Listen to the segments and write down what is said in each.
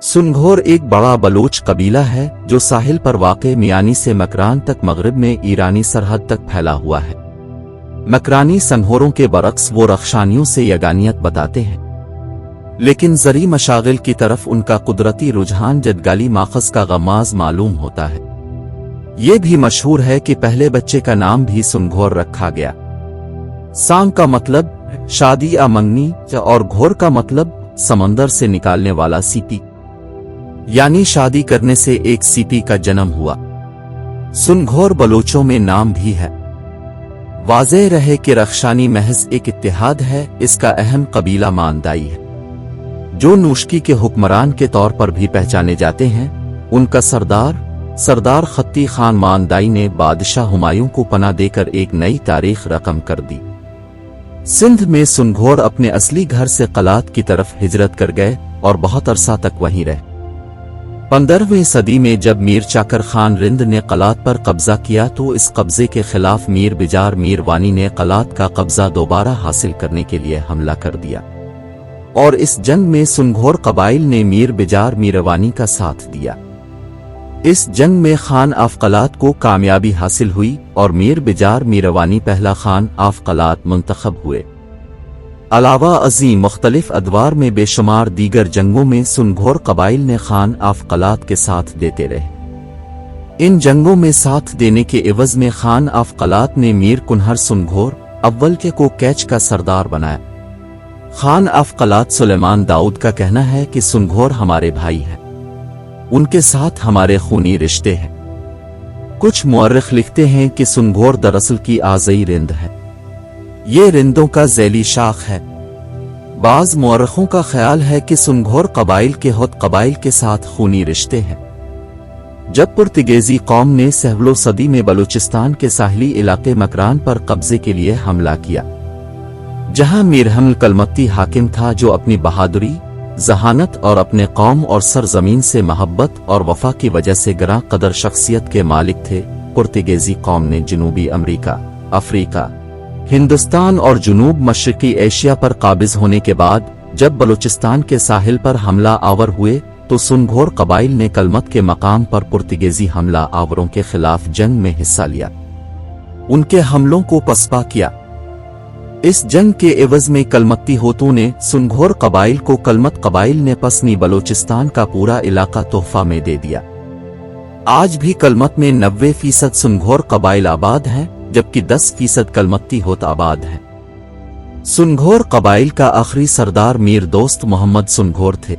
सुनघोर एक बड़ा बलोच कबीला है जो साहिल पर वाक़े मियानी से मकरान तक मगरिब में ईरानी सरहद तक फैला हुआ है। मकरानी संघोरों के बरक्स वो रख्शानियों से यगानियत बताते हैं, लेकिन ज़री मशागिल की तरफ उनका कुदरती रुझान जदगाली माखज़ का गमाज मालूम होता है। ये भी मशहूर है कि पहले बच्चे का नाम भी सुनघोर रखा गया। सांग का मतलब शादी या मंगनी और घोर का मतलब समंदर से निकालने वाला सीपी, यानी शादी करने से एक सीपी का जन्म हुआ। सुनघोर बलोचों में नाम भी है। वाज़ेह रहे कि रख्शानी महज एक इत्तेहाद है, इसका अहम कबीला मानदाई है, जो नूशकी के हुक्मरान के तौर पर भी पहचाने जाते हैं। उनका सरदार खत्ती खान मानदाई ने बादशाह हुमायूं को पनाह देकर एक नई तारीख रकम कर दी। सिंध में सुनघोर अपने असली घर से कलात की तरफ हिजरत कर गए और बहुत अरसा तक वहीं रहे। 15वीं सदी में जब मीर चाकर खान रिंद ने कलात पर कब्जा किया तो इस कब्जे के खिलाफ मीर बिजार मीर वानी ने कलात का कब्जा दोबारा हासिल करने के लिए हमला कर दिया, और इस जंग में सुनघोर कबाइल ने मीर बिजार मीर वानी का साथ दिया। इस जंग में खान आफ कलात को कामयाबी हासिल हुई और मीर बिजार मीर वानी पहला खान आफ कलात मुंतखब हुए। अलावा अज़ीम मुख्तलिफ अदवार में बेशुमार दीगर जंगों में सुनघोर कबाइल ने खान आफ कलात के साथ देते रहे। इन जंगों में साथ देने के एवज में खान आफ कलात ने मीर कुन्हर सुनघोर अव्वल के को कैच का सरदार बनाया। खान आफ कलात सुलेमान दाऊद का कहना है कि सुनघोर हमारे भाई हैं, उनके साथ हमारे खूनी रिश्ते हैं। कुछ मुअर्रिख लिखते हैं कि सुनघोर दरअसल की आज़ई रिंद है, ये रिंदों का ज़ैली शाख है। बाज़ मुअर्रिखों का ख्याल है कि सुनघोर कबाइल के हुत कबाइल के साथ खूनी रिश्ते हैं। जब पुर्तगीज़ी कौम ने 16वीं सदी में बलूचिस्तान के साहिली इलाके मकरान पर कब्जे के लिए हमला किया, जहां मीर हमल कलमत्ती हाकिम था, जो अपनी बहादुरी, जहानत और अपने कौम और सरजमीन से मोहब्बत और वफा की वजह से गरां कदर शख्सियत के मालिक थे। पुर्तगीज़ी कौम ने जनूबी अमरीका, अफ्रीका, हिंदुस्तान और जुनूब मशरकी एशिया पर काबिज होने के बाद जब बलूचिस्तान के साहिल पर हमला आवर हुए तो सुनघोर कबाइल ने कलमत के मकाम पर पुर्तगीज़ी हमला आवरों के खिलाफ जंग में हिस्सा लिया, उनके हमलों को पसपा किया। इस जंग के एवज में कलमत्ती होतों ने सुनघोर कबाइल को कलमत कबाइल ने पसनी बलोचिस्तान का पूरा इलाका तोहफा में दे दिया। आज भी कलमत में 90% सुनघोर कबाइल आबाद हैं, जबकि 10% कलमत्ती होत आबाद हैं। सुनघोर कबाइल का आखिरी सरदार मीर दोस्त मोहम्मद सुनघोर थे।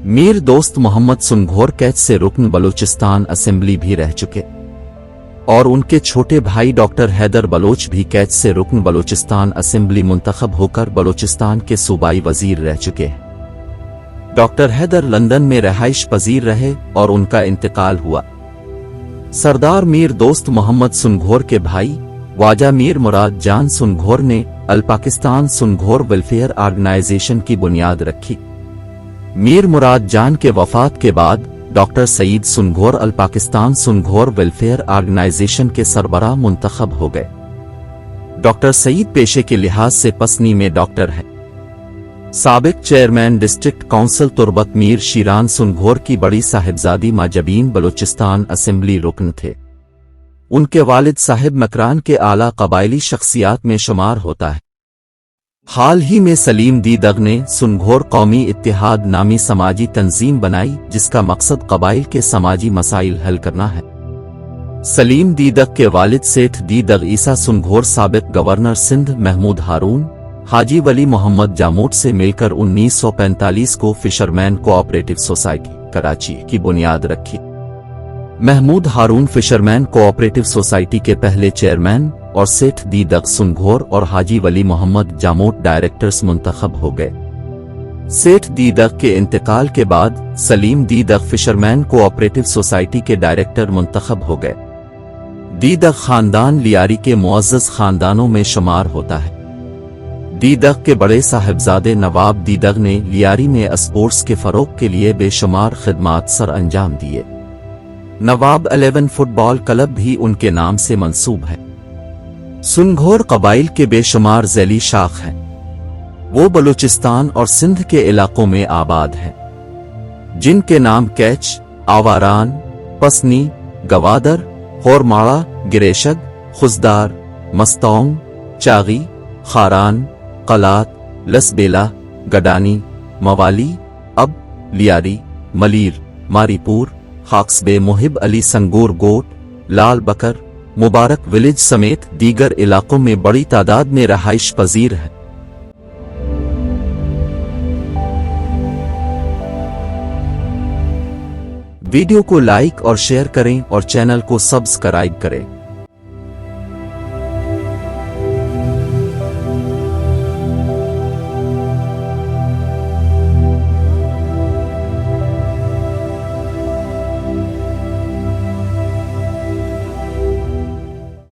मीर दोस्त मोहम्मद सुनघोर कैच से रुकन बलूचिस्तान असेंबली भी रह चुके, और उनके छोटे भाई डॉक्टर हैदर बलोच भी कैच से रुकन बलूचिस्तान असेंबली मुंतखब होकर बलूचिस्तान के सूबाई वजीर रह चुके हैं। डॉक्टर हैदर लंदन में रहाइश पजीर रहे और उनका इंतकाल हुआ। सरदार मीर दोस्त मोहम्मद सुनघोर के भाई ख्वाजा मीर मुराद जान सुनघोर ने अल पाकिस्तान सुनघोर वेलफेयर ऑर्गेनाइजेशन की बुनियाद रखी। मीर मुराद जान के वफात के बाद डॉक्टर सईद सुनघोर अल पाकिस्तान सुनघोर वेलफेयर ऑर्गेनाइजेशन के सरबराह मुंतखब हो गए। डॉक्टर सईद पेशे के लिहाज से पसनी में डॉक्टर हैं। साबिक chairman district council Turbat Mir शीरान सुनघोर की बड़ी साहिबजादी माजबीन बलूचिस्तान असेंबली रुकन थे। उनके वालिद साहिब मकरान के आला कबायली शख्सियात में शुमार होता है। हाल ही में सलीम दीदग ने सुनघोर कौमी इत्तिहाद नामी समाजी तंजीम बनाई, जिसका मकसद कबाइल के समाजी मसाइल हल करना है। सलीम दीदग के वालिद सेठ दीदग ईसा सुनघोर साबिक गवर्नर सिंध महमूद हारून हाजी वली मोहम्मद जामोट से मिलकर 1945 को फिशरमैन कोऑपरेटिव सोसाइटी कराची की बुनियाद रखी। महमूद हारून फिशरमैन कोऑपरेटिव सोसाइटी के पहले चेयरमैन और सेठ दीदग सुनघोर और हाजी वली मोहम्मद जामोट डायरेक्टर्स मुंतखब हो गए। सेठ दीदग के इंतकाल के बाद सलीम दीदग फिशरमैन कोऑपरेटिव सोसाइटी के डायरेक्टर मुंतखब हो गए। दीदग खानदान लियारी के मुअज़्ज़ज़ खानदानों में शुमार होता है। दीदग के बड़े साहिबजादे नवाब दीदग ने लियारी में स्पोर्ट्स के फरोग के लिए बेशुमार खिदमात सर अंजाम दिए। नवाब 11 फुटबॉल क्लब भी उनके नाम से मंसूब है। सुनघोर कबाइल के बेशुमार ज़ैली शाख हैं। वो बलूचिस्तान और सिंध के इलाकों में आबाद हैं। जिनके नाम कैच, आवारान, पसनी, गवादर, होरमाड़ा, गिरेशग, खुजदार, मस्तौंग, चागी, खारान, कलात, लसबेला, गडानी, मवाली, अब, लियारी, मलीर, मारीपुर, खाक्सबे, मुहिब अली, संगोर गोट, लाल बकर, मुबारक विलेज समेत दीगर इलाकों में बड़ी तादाद में रहाइश पजीर है। वीडियो को लाइक और शेयर करें और चैनल को सब्सक्राइब करें।